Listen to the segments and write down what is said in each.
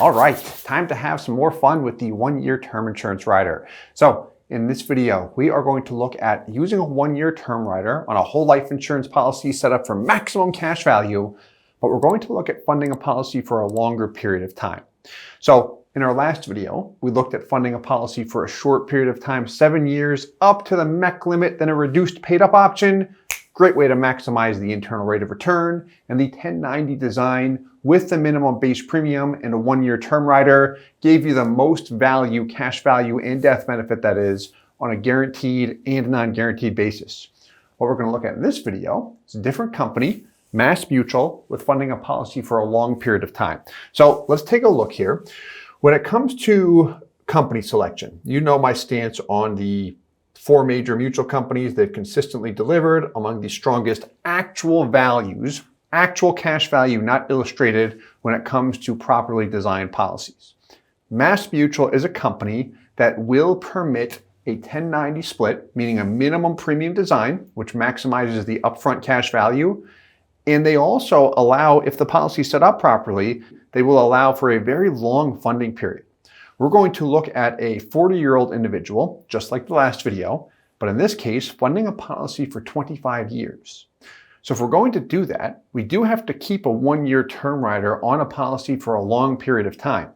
All right, time to have some more fun with the one-year term insurance rider. So in this video, we are going to look at using a one-year term rider on a whole life insurance policy set up for maximum cash value, but we're going to look at funding a policy for a longer period of time. So in our last video, we looked at funding a policy for a short period of time, 7 years, up to the MEC limit, then a reduced paid up option. Great way to maximize the internal rate of return, and the 1090 design with the minimum base premium and a one-year term rider gave you the most value, cash value, and death benefit, that is, on a guaranteed and non-guaranteed basis. What we're going to look at in this video is a different company, Mass Mutual, with funding a policy for a long period of time. So let's take a look here. When it comes to company selection, you know my stance on the 4 major mutual companies. They've consistently delivered among the strongest actual values, actual cash value, not illustrated, when it comes to properly designed policies. Mass Mutual is a company that will permit a 1090 split, meaning a minimum premium design, which maximizes the upfront cash value. And they also allow, if the policy is set up properly, they will allow for a very long funding period. We're going to look at a 40-year-old individual, just like the last video, but in this case, funding a policy for 25 years. So if we're going to do that, we do have to keep a one-year term rider on a policy for a long period of time,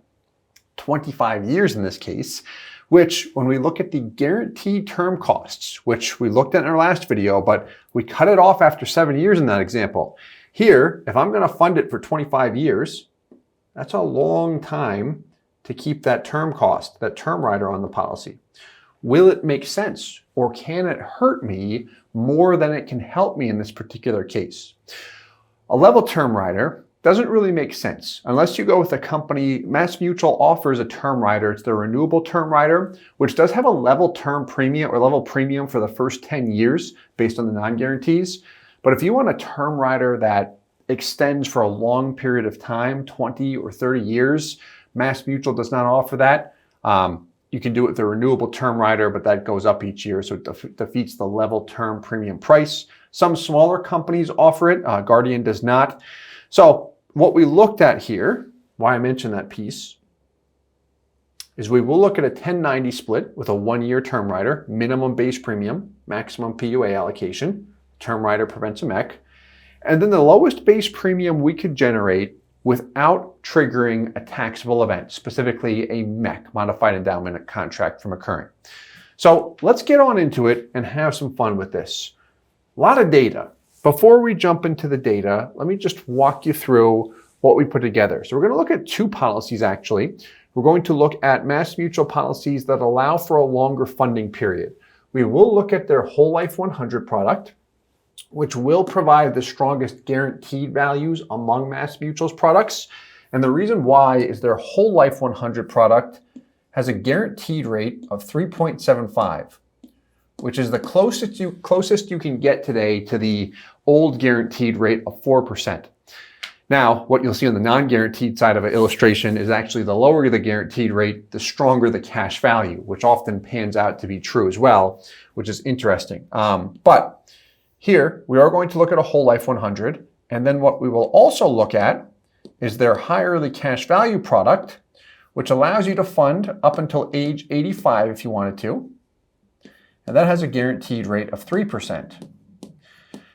25 years in this case, which when we look at the guaranteed term costs, which we looked at in our last video, but we cut it off after 7 years in that example. Here, if I'm going to fund it for 25 years, that's a long time to keep that term cost, that term rider on the policy. Will it make sense, or can it hurt me more than it can help me in this particular case? A level term rider doesn't really make sense unless you go with a company. Mass Mutual offers a term rider. It's the renewable term rider, which does have a level term premium or level premium for the first 10 years based on the non-guarantees. But if you want a term rider that extends for a long period of time, 20 or 30 years, Mass Mutual does not offer that. You can do it with a renewable term rider, but that goes up each year, so it defeats the level term premium price. Some smaller companies offer it. Guardian does not. So what we looked at here, why I mentioned that piece, is we will look at a 1090 split with a one-year term rider, minimum base premium, maximum PUA allocation. Term rider prevents a MEC. And then the lowest base premium we could generate without triggering a taxable event, specifically a MEC, modified endowment contract, from occurring. So let's get on into it and have some fun with this. A lot of data. Before we jump into the data, let me just walk you through what we put together. So we're going to look at 2 policies actually. We're going to look at Mass Mutual policies that allow for a longer funding period. We will look at their Whole Life 100 product, which will provide the strongest guaranteed values among Mass Mutual's products. And the reason why is their Whole Life 100 product has a guaranteed rate of 3.75, which is the closest you can get today to the old guaranteed rate of 4%. Now, what you'll see on the non-guaranteed side of an illustration is actually the lower the guaranteed rate, the stronger the cash value, which often pans out to be true as well, which is interesting. But here, we are going to look at a Whole Life 100, and then what we will also look at is their high early cash value product, which allows you to fund up until age 85 if you wanted to, and that has a guaranteed rate of 3%.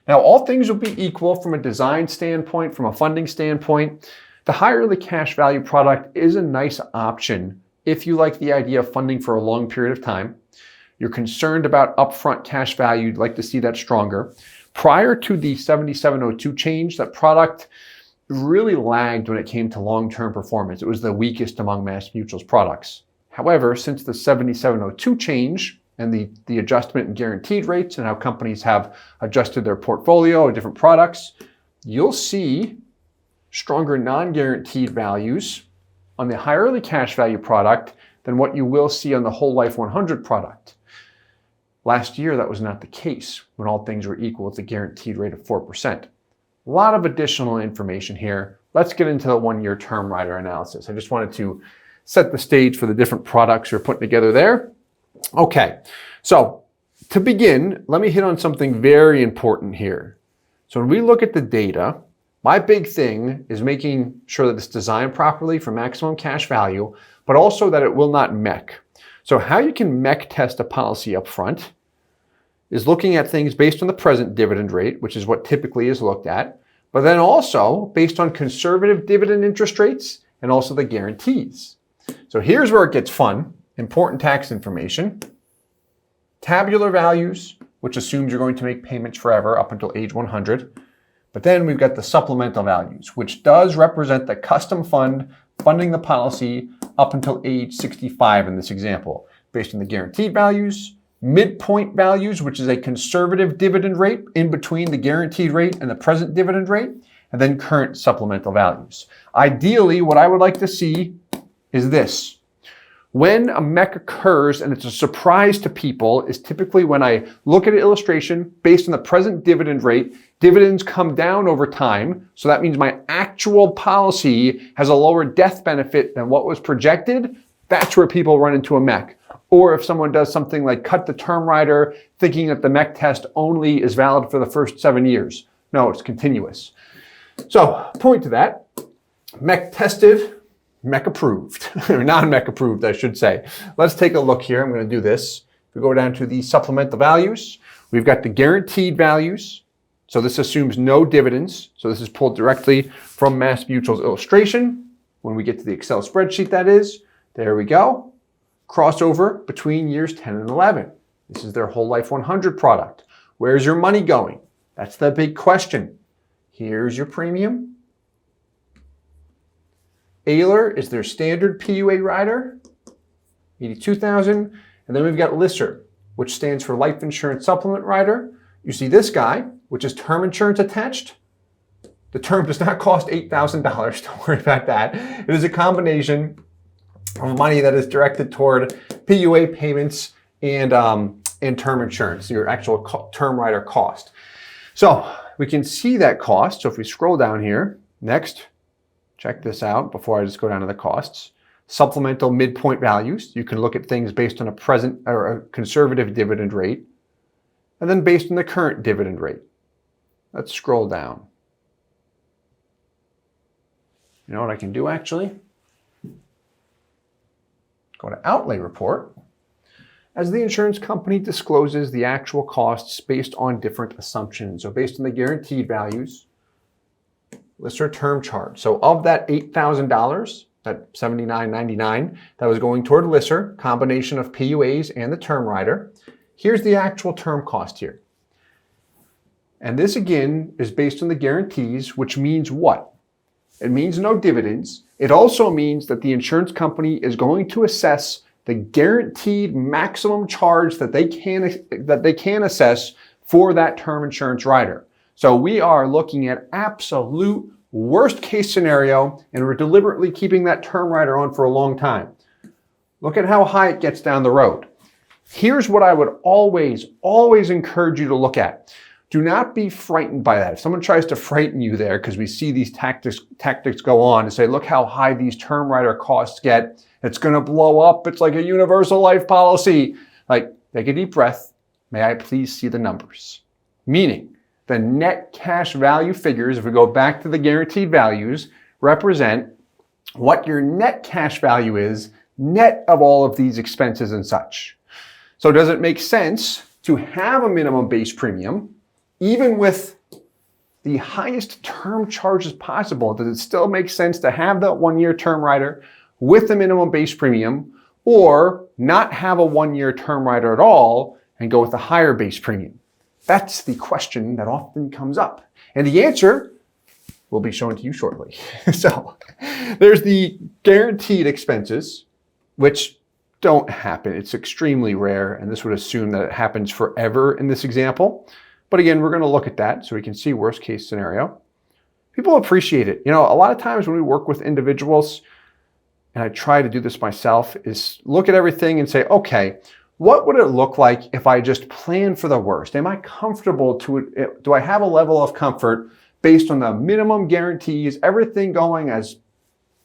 Now, all things will be equal from a design standpoint, from a funding standpoint. The high early cash value product is a nice option if you like the idea of funding for a long period of time. You're concerned about upfront cash value, you'd like to see that stronger. Prior to the 7702 change, that product really lagged when it came to long-term performance. It was the weakest among Mass Mutual's products. However, since the 7702 change and the adjustment in guaranteed rates and how companies have adjusted their portfolio of different products, you'll see stronger non-guaranteed values on the high early cash value product than what you will see on the Whole Life 100 product. Last year, that was not the case when all things were equal with a guaranteed rate of 4%. A lot of additional information here. Let's get into the one-year term rider analysis. I just wanted to set the stage for the different products you're putting together there. Okay, so to begin, let me hit on something very important here. So when we look at the data, My big thing is making sure that it's designed properly for maximum cash value, but also that it will not mech. So how you can mech test a policy up front is looking at things based on the present dividend rate, which is what typically is looked at, but then also based on conservative dividend interest rates and also the guarantees. So here's where it gets fun. Important tax information. Tabular values, which assumes you're going to make payments forever up until age 100. But then we've got the supplemental values, which does represent the custom fund funding the policy up until age 65 in this example, based on the guaranteed values, midpoint values, which is a conservative dividend rate in between the guaranteed rate and the present dividend rate, and then current supplemental values. Ideally, what I would like to see is this. When a mech occurs and it's a surprise to people is typically when I look at an illustration based on the present dividend rate, dividends come down over time. So that means my actual policy has a lower death benefit than what was projected. That's where people run into a mech. Or if someone does something like cut the term rider thinking that the mech test only is valid for the first 7 years. No, it's continuous. So point to that, mech tested, mech approved, or non-mech approved, I should say. Let's take a look here. I'm going to do this. If we go down to the supplemental values, we've got the guaranteed values. So this assumes no dividends. So this is pulled directly from Mass Mutual's illustration. When we get to the Excel spreadsheet, that is, there we go. Crossover between years 10 and 11. This is their whole life 100 product. Where's your money going? That's the big question. Here's your premium. Ailer is their standard PUA rider, $82,000. And then we've got LISR, which stands for Life Insurance Supplement Rider. You see this guy, which is term insurance attached. The term does not cost $8,000. Don't worry about that. It is a combination of money that is directed toward PUA payments and term insurance, your actual term rider cost. So we can see that cost. So if we scroll down here, next, check this out before I just go down to the costs. Supplemental midpoint values. You can look at things based on a present or a conservative dividend rate, and then based on the current dividend rate. Let's scroll down. You know what I can do actually? Go to outlay report. As the insurance company discloses the actual costs based on different assumptions. So based on the guaranteed values, LISR term charge. So of that $8,000, that $79.99 that was going toward LISR, combination of PUAs and the term rider, here's the actual term cost here. And this again is based on the guarantees, which means what? It means no dividends. It also means that the insurance company is going to assess the guaranteed maximum charge that they can assess for that term insurance rider. So we are looking at absolute worst case scenario, and we're deliberately keeping that term rider on for a long time. Look at how high it gets down the road. Here's what I would always encourage you to look at. Do not be frightened by that. If someone tries to frighten you there, because we see these tactics go on and say, look how high these term rider costs get. It's going to blow up. It's like a universal life policy. Like, take a deep breath. May I please see the numbers? Meaning, the net cash value figures, if we go back to the guaranteed values, represent what your net cash value is, net of all of these expenses and such. So does it make sense to have a minimum base premium, even with the highest term charges possible? Does it still make sense to have that 1-year term rider with the minimum base premium, or not have a 1-year term rider at all and go with a higher base premium? That's the question that often comes up. And the answer will be shown to you shortly. So there's the guaranteed expenses, which don't happen. It's extremely rare, and this would assume that it happens forever in this example. But again, we're going to look at that so we can see worst case scenario. People appreciate it. You know, a lot of times when we work with individuals, and I try to do this myself, is look at everything and say, okay, what would it look like if I just plan for the worst? Am I comfortable do I have a level of comfort based on the minimum guarantees, everything going as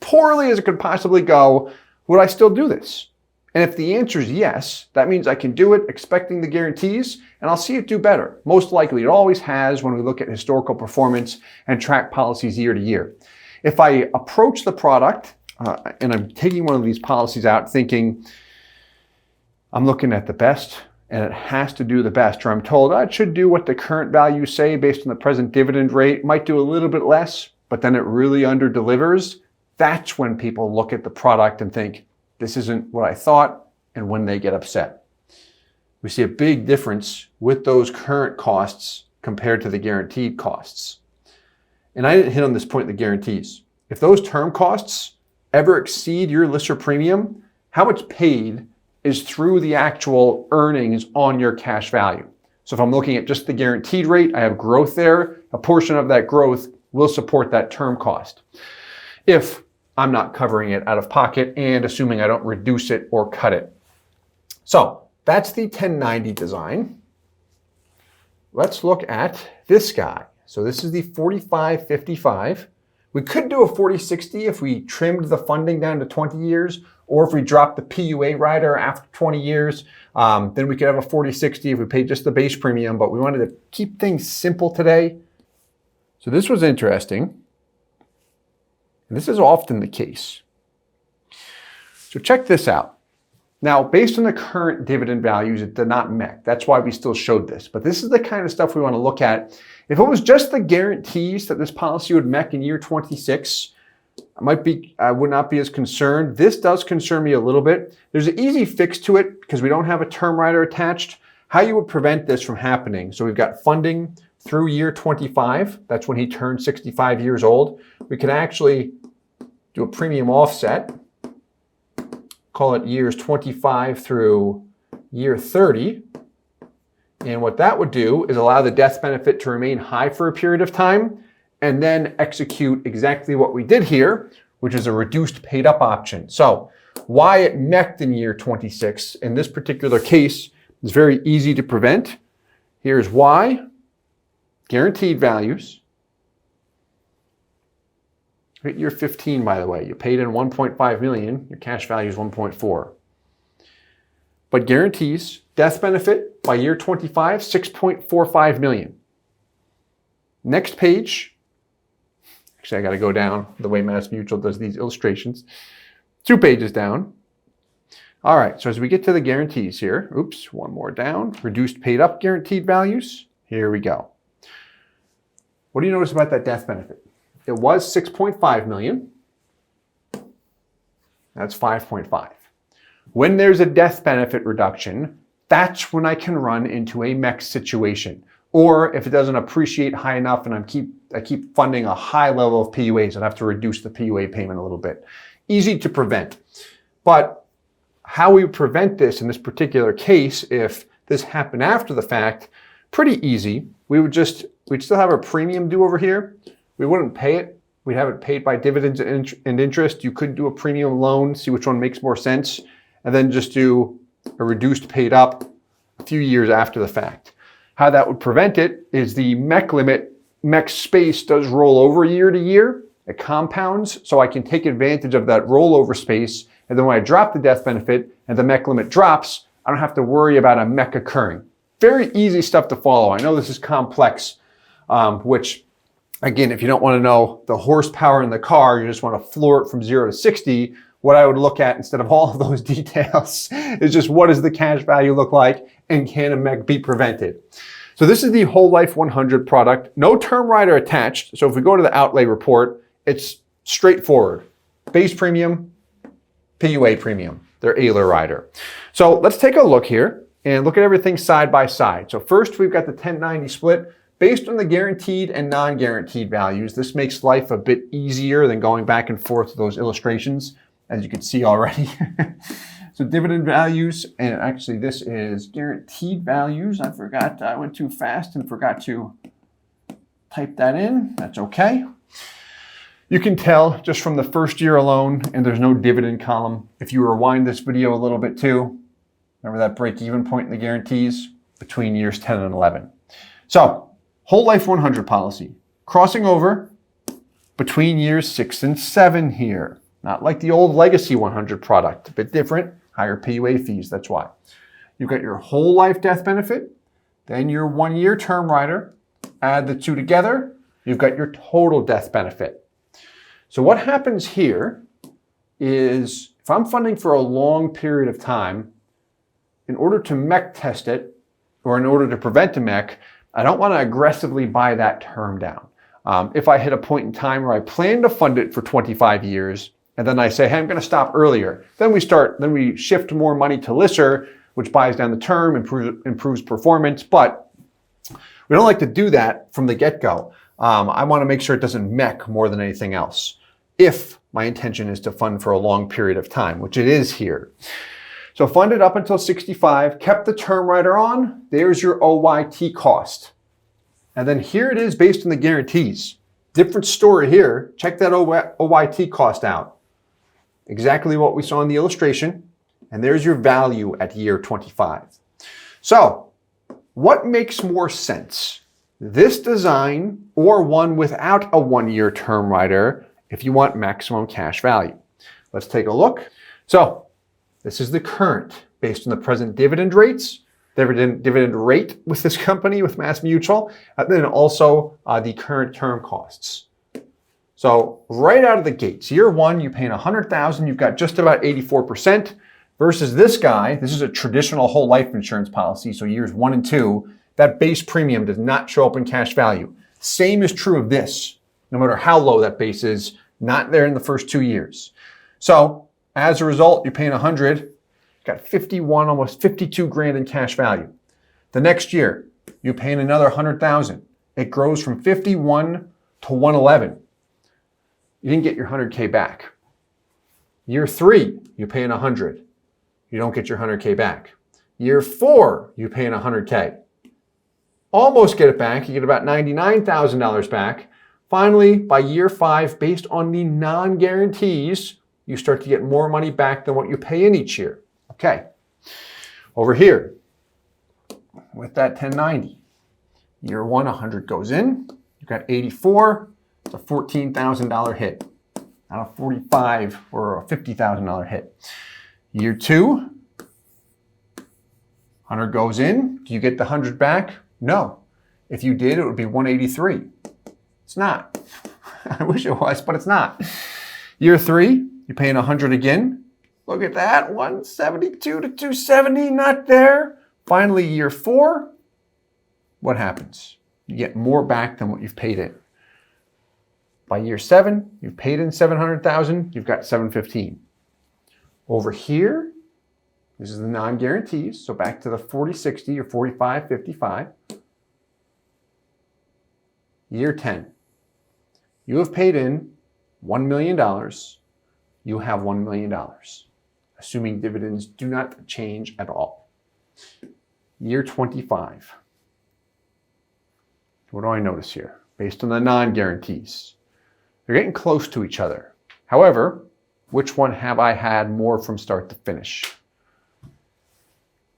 poorly as it could possibly go? Would I still do this? And if the answer is yes, that means I can do it expecting the guarantees, and I'll see it do better. Most likely, it always has when we look at historical performance and track policies year to year. If I approach the product and I'm taking one of these policies out thinking, I'm looking at the best and it has to do the best, or I'm told it should do what the current values say based on the present dividend rate, might do a little bit less, but then it really under delivers, that's when people look at the product and think, this isn't what I thought, and when they get upset. We see a big difference with those current costs compared to the guaranteed costs. And I didn't hit on this point in the guarantees. If those term costs ever exceed your lister premium, how much paid is through the actual earnings on your cash value. So if I'm looking at just the guaranteed rate, I have growth there. A portion of that growth will support that term cost. If I'm not covering it out of pocket and assuming I don't reduce it or cut it. So that's the 1090 design. Let's look at this guy. So this is the 4555. We could do a 4060 if we trimmed the funding down to 20 years, or if we dropped the PUA rider after 20 years, then we could have a 4060 if we paid just the base premium, but we wanted to keep things simple today. So this was interesting. And this is often the case. So check this out. Now, based on the current dividend values, it did not MEC. That's why we still showed this. But this is the kind of stuff we want to look at. If it was just the guarantees that this policy would MEC in year 26, I would not be as concerned. This does concern me a little bit. There's an easy fix to it because we don't have a term rider attached. How you would prevent this from happening. So we've got funding through year 25. That's when he turned 65 years old. We can actually do a premium offset, call it years 25 through year 30. And what that would do is allow the death benefit to remain high for a period of time and then execute exactly what we did here, which is a reduced paid up option. So why it MEC'd in year 26 in this particular case is very easy to prevent. Here's why. Guaranteed values. At year 15, by the way, you paid in 1.5 million, your cash value is 1.4. But guarantees, death benefit by year 25, 6.45 million. Next page, actually I got to go down the way Mass Mutual does these illustrations. 2 pages down. All right, so as we get to the guarantees here, oops, one more down, reduced paid up guaranteed values. Here we go. What do you notice about that death benefit? It was 6.5 million. That's 5.5. When there's a death benefit reduction, that's when I can run into a MEC situation. Or if it doesn't appreciate high enough and I keep funding a high level of PUAs, I'd have to reduce the PUA payment a little bit. Easy to prevent. But how we prevent this in this particular case, if this happened after the fact, pretty easy. We'd still have our premium due over here. We wouldn't pay it. We'd have it paid by dividends and interest. You could do a premium loan, see which one makes more sense, and then just do a reduced paid up a few years after the fact. How that would prevent it is the MEC limit, MEC space does roll over year to year. It compounds, so I can take advantage of that rollover space. And then when I drop the death benefit and the MEC limit drops, I don't have to worry about a MEC occurring. Very easy stuff to follow. I know this is complex, which again, if you don't want to know the horsepower in the car, you just want to floor it from 0 to 60, what I would look at instead of all of those details is just what does the cash value look like and can a MEC be prevented? So this is the Whole Life 100 product. No term rider attached. So if we go to the outlay report, it's straightforward. Base premium, PUA premium, their Ailer rider. So let's take a look here and look at everything side by side. So first we've got the 1090 split. Based on the guaranteed and non-guaranteed values, this makes life a bit easier than going back and forth to those illustrations, as you can see already. So dividend values, and actually this is guaranteed values. I forgot, I went too fast and forgot to type that in. That's okay. You can tell just from the first year alone, and there's no dividend column. If you rewind this video a little bit too, remember that break-even point in the guarantees? Between years 10 and 11. So, Whole Life 100 policy, crossing over between years 6 and 7 here. Not like the old Legacy 100 product, a bit different. higher PUA fees, that's why. You've got your whole life death benefit, then your 1 year term rider, add the two together, you've got your total death benefit. So what happens here is if I'm funding for a long period of time, in order to MEC test it, or in order to prevent a MEC, I don't want to aggressively buy that term down. If I hit a point in time where I plan to fund it for 25 years, and then I say, hey, I'm going to stop earlier, then we shift more money to LISR, which buys down the term, improves performance, but we don't like to do that from the get-go. I want to make sure it doesn't MEC more than anything else, if my intention is to fund for a long period of time, which it is here. So funded up until 65, kept the term rider on, there's your OYT cost. And then here it is based on the guarantees. Different story here. Check that OYT cost out. Exactly what we saw in the illustration. And there's your value at year 25. So what makes more sense? This design or one without a 1 year term rider if you want maximum cash value. Let's take a look. So this is the current based on the present dividend rates, dividend rate with this company, with MassMutual, and then also the current term costs. So right out of the gates, year one, you're paying $100,000, you've got just about 84%, versus this guy, this is a traditional whole life insurance policy, so years 1 and 2, that base premium does not show up in cash value. Same is true of this, no matter how low that base is, not there in the first 2 years. So as a result, you're paying 100, you've got 51, almost 52 grand in cash value. The next year, you're paying another 100,000. It grows from 51 to 111. You didn't get your 100K back. Year 3, you're paying 100. You don't get your 100K back. Year 4, you're paying 100K. Almost get it back. You get about $99,000 back. Finally, by year 5, based on the non-guarantees, you start to get more money back than what you pay in each year. Okay. Over here, with that 1090, year 1, 100 goes in. You've got 84. It's a $14,000 hit, not a $45,000 or a $50,000 hit. Year 2, 100 goes in. Do you get the 100 back? No. If you did, it would be 183. It's not. I wish it was, but it's not. Year 3, you're paying 100 again. Look at that, 172 to 270, not there. Finally, year 4, what happens? You get more back than what you've paid in. By year 7, you've paid in 700,000, you've got 715. Over here, this is the non-guarantees, so back to the 40-60 or 45-55. Year 10, you have paid in $1 million, you have $1 million, assuming dividends do not change at all. Year 25, what do I notice here? Based on the non-guarantees, they're getting close to each other. However, which one have I had more from start to finish?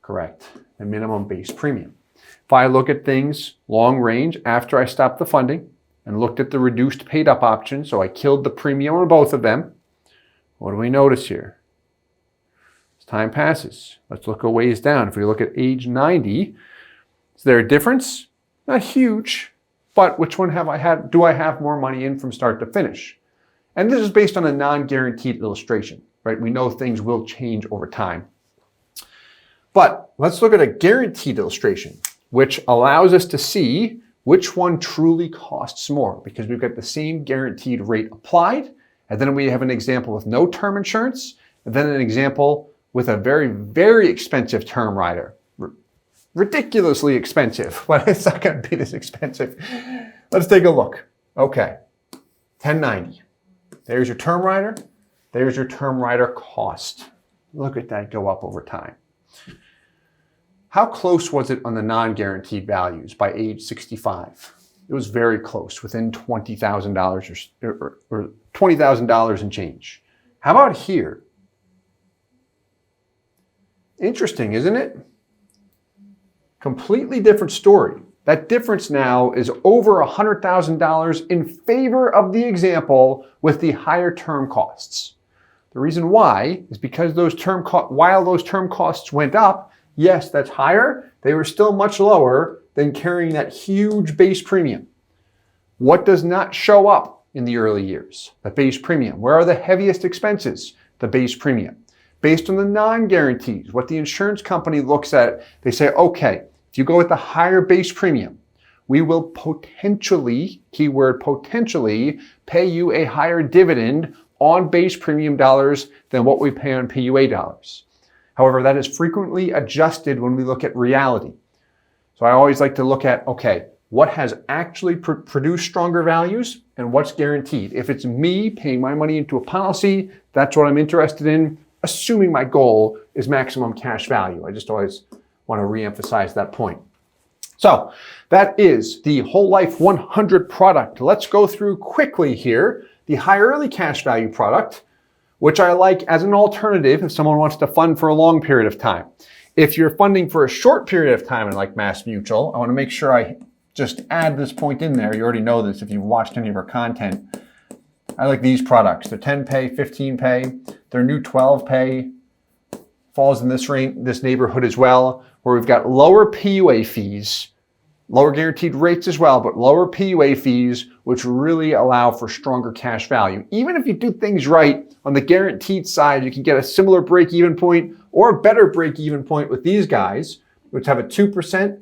Correct, the minimum base premium. If I look at things long range after I stopped the funding and looked at the reduced paid up option, so I killed the premium on both of them, what do we notice here? As time passes, let's look a ways down. If we look at age 90, is there a difference? Not huge, but which one have I had? Do I have more money in from start to finish? And this is based on a non-guaranteed illustration, right? We know things will change over time. But let's look at a guaranteed illustration, which allows us to see which one truly costs more, because we've got the same guaranteed rate applied, and then we have an example with no term insurance, and then an example with a very, very expensive term rider. Ridiculously expensive, but it's not going to be this expensive. Let's take a look. Okay, 1090. There's your term rider. There's your term rider cost. Look at that go up over time. How close was it on the non-guaranteed values by age 65? It was very close, within $20,000 or $20,000 and change. How about here? Interesting, isn't it? Completely different story. That difference now is over $100,000 in favor of the example with the higher term costs. The reason why is because while those term costs went up, yes, that's higher, they were still much lower than carrying that huge base premium. What does not show up in the early years? The base premium. Where are the heaviest expenses? The base premium. Based on the non-guarantees, what the insurance company looks at, they say, okay, if you go with the higher base premium, we will potentially, keyword potentially, pay you a higher dividend on base premium dollars than what we pay on PUA dollars. However, that is frequently adjusted when we look at reality. So I always like to look at, okay, what has actually produced stronger values and what's guaranteed. If it's me paying my money into a policy, that's what I'm interested in, assuming my goal is maximum cash value. I just always want to reemphasize that point. So that is the Whole Life 100 product. Let's go through quickly here the high early cash value product, which I like as an alternative if someone wants to fund for a long period of time. If you're funding for a short period of time, and like Mass Mutual, I want to make sure I just add this point in there. You already know this if you've watched any of our content. I like these products. They're 10 pay, 15 pay. Their new 12 pay falls in this neighborhood as well, where we've got lower PUA fees, lower guaranteed rates as well, but lower PUA fees, which really allow for stronger cash value. Even if you do things right on the guaranteed side, you can get a similar break-even point or a better break-even point with these guys, which have a 2%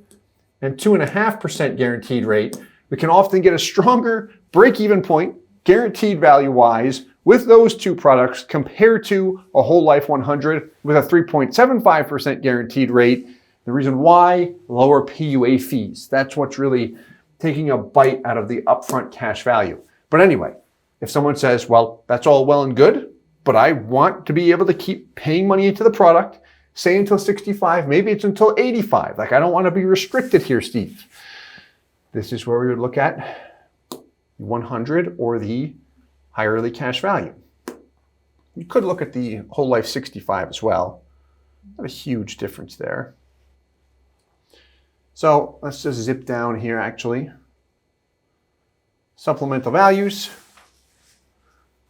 and 2.5% guaranteed rate. We can often get a stronger break-even point, guaranteed value-wise, with those two products compared to a Whole Life 100 with a 3.75% guaranteed rate. The reason why, lower PUA fees. That's what's really taking a bite out of the upfront cash value. But anyway, if someone says, well, that's all well and good, but I want to be able to keep paying money into the product, say until 65, maybe it's until 85. Like, I don't want to be restricted here, Steve. This is where we would look at 100 or the high early cash value. You could look at the Whole Life 65 as well. Not a huge difference there. So let's just zip down here actually. Supplemental values.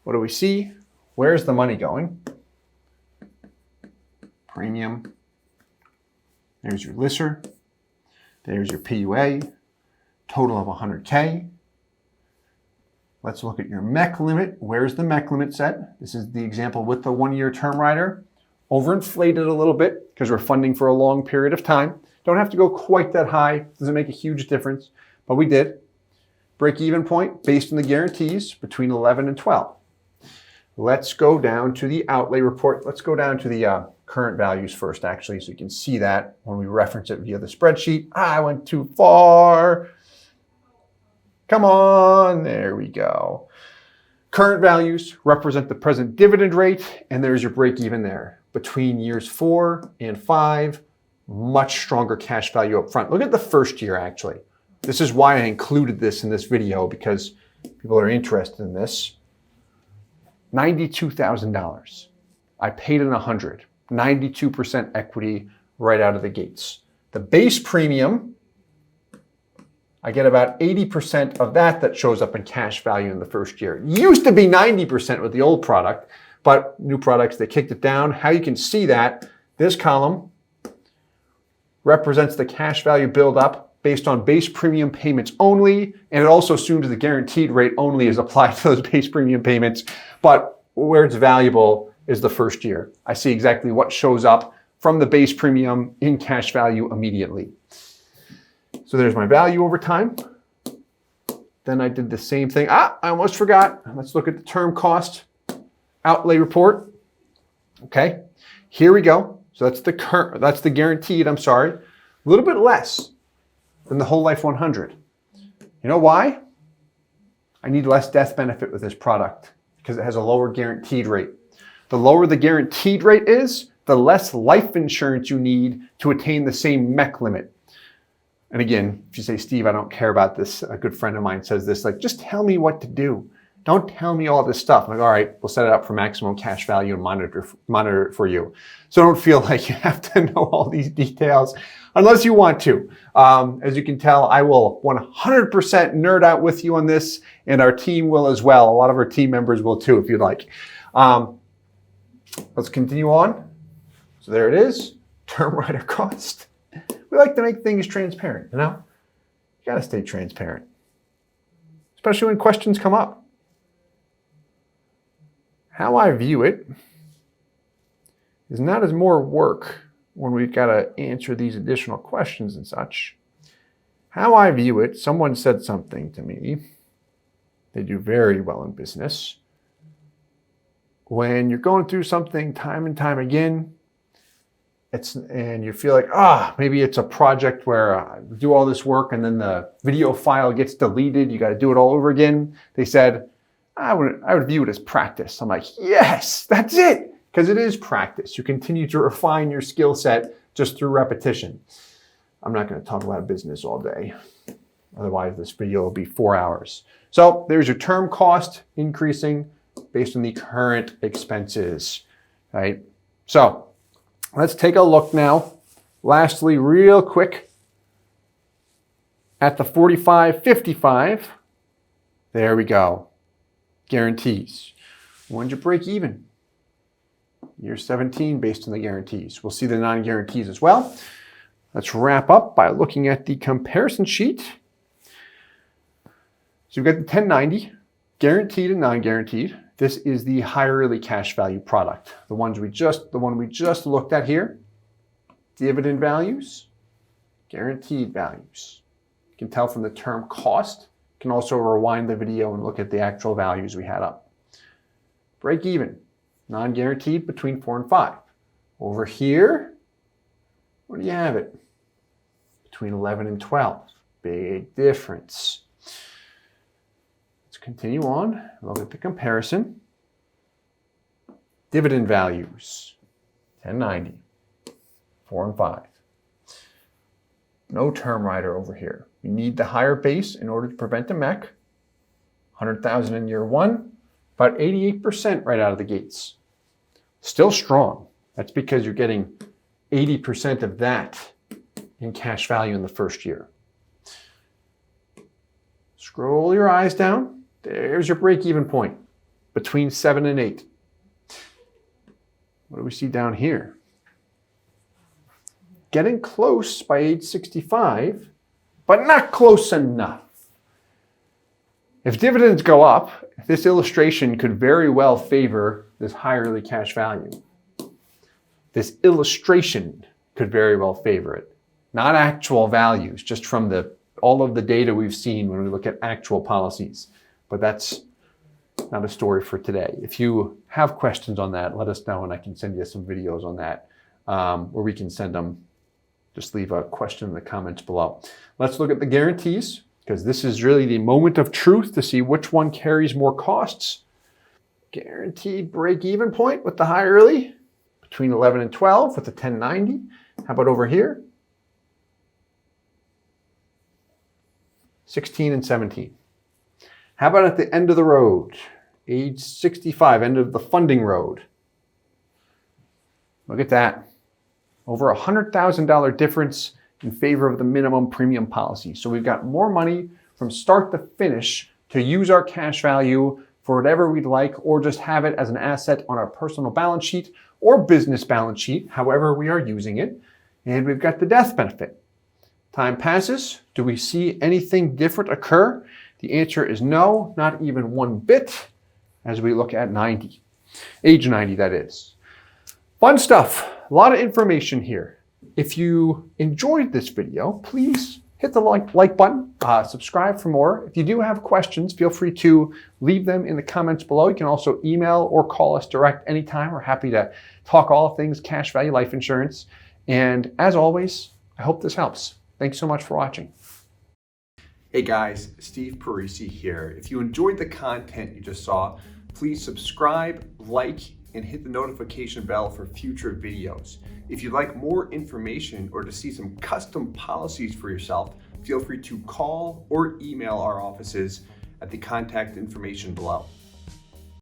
What do we see? Where's the money going? Premium. There's your LISR. There's your PUA. Total of 100K. Let's look at your MEC limit. Where's the MEC limit set? This is the example with the 1-year term rider. Overinflated a little bit because we're funding for a long period of time. Don't have to go quite that high. Doesn't make a huge difference, but we did. Break-even point based on the guarantees between 11 and 12. Let's go down to the outlay report. Let's go down to the current values first, actually, so you can see that when we reference it via the spreadsheet. I went too far. Come on, there we go. Current values represent the present dividend rate, and there's your break-even there. Between years 4 and 5, much stronger cash value up front. Look at the first year, actually. This is why I included this in this video, because people are interested in this. $92,000. I paid in 100. 92% equity right out of the gates. The base premium, I get about 80% of that shows up in cash value in the first year. It used to be 90% with the old product, but new products, they kicked it down. How you can see that, this column represents the cash value buildup based on base premium payments only, and it also assumes the guaranteed rate only is applied to those base premium payments, but where it's valuable is the first year. I see exactly what shows up from the base premium in cash value immediately. So there's my value over time. Then I did the same thing. I almost forgot. Let's look at the term cost outlay report. Okay, here we go. So that's the guaranteed, I'm sorry. A little bit less than the Whole Life 100. You know why? I need less death benefit with this product because it has a lower guaranteed rate. The lower the guaranteed rate is, the less life insurance you need to attain the same MEC limit. And again, if you say, Steve, I don't care about this, a good friend of mine says this, like, just tell me what to do. Don't tell me all this stuff. I'm like, all right, we'll set it up for maximum cash value and monitor it for you. So don't feel like you have to know all these details unless you want to. As you can tell, I will 100% nerd out with you on this, and our team will as well. A lot of our team members will too, if you'd like. Let's continue on. So there it is, term rider cost. We like to make things transparent, you know? You gotta stay transparent, especially when questions come up. How I view it is not as more work when we've got to answer these additional questions and such. How I view it, someone said something to me. They do very well in business. When you're going through something time and time again, and you feel like, maybe it's a project where I do all this work and then the video file gets deleted, you got to do it all over again. They said, I would view it as practice. I'm like, yes, that's it. Because it is practice. You continue to refine your skill set just through repetition. I'm not going to talk about business all day. Otherwise, this video will be 4 hours. So there's your term cost increasing based on the current expenses, right? So let's take a look now. Lastly, real quick, at the 45-55, there we go. Guarantees. When'd you break even? Year 17 based on the guarantees. We'll see the non-guarantees as well. Let's wrap up by looking at the comparison sheet. So we've got the 1090, guaranteed and non-guaranteed. This is the high-yearly cash value product. The one we just looked at here. Dividend values, guaranteed values. You can tell from the term cost. You can also rewind the video and look at the actual values we had up. Break even. Non-guaranteed between 4 and 5. Over here, where do you have it? Between 11 and 12. Big difference. Let's continue on. Look at the comparison. Dividend values. 1090. 4 and 5. No term rider over here. We need the higher base in order to prevent a MEC. 100,000 in year 1. About 88% right out of the gates. Still strong. That's because you're getting 80% of that in cash value in the first year. Scroll your eyes down. There's your break-even point, between 7 and 8. What do we see down here? Getting close by age 65, but not close enough. If dividends go up, this illustration could very well favor this high-yearly cash value. This illustration could very well favor it. Not actual values, just from all of the data we've seen when we look at actual policies. But that's not a story for today. If you have questions on that, let us know and I can send you some videos on that, or we can send them. Just leave a question in the comments below. Let's look at the guarantees, because this is really the moment of truth to see which one carries more costs. Guaranteed break-even point with the high early, between 11 and 12 with the 1090. How about over here? 16 and 17. How about at the end of the road? Age 65, end of the funding road. Look at that. Over $100,000 difference in favor of the minimum premium policy. So we've got more money from start to finish to use our cash value for whatever we'd like, or just have it as an asset on our personal balance sheet or business balance sheet, however we are using it. And we've got the death benefit. Time passes. Do we see anything different occur? The answer is no, not even one bit, as we look at 90. Age 90, that is. Fun stuff. A lot of information here. If you enjoyed this video, please hit the like button, subscribe for more. If you do have questions, feel free to leave them in the comments below. You can also email or call us direct anytime. We're happy to talk all things cash value life insurance. And as always, I hope this helps. Thanks so much for watching. Hey guys, Steve Parisi here. If you enjoyed the content you just saw, please subscribe, like, and hit the notification bell for future videos. If you'd like more information or to see some custom policies for yourself, feel free to call or email our offices at the contact information below.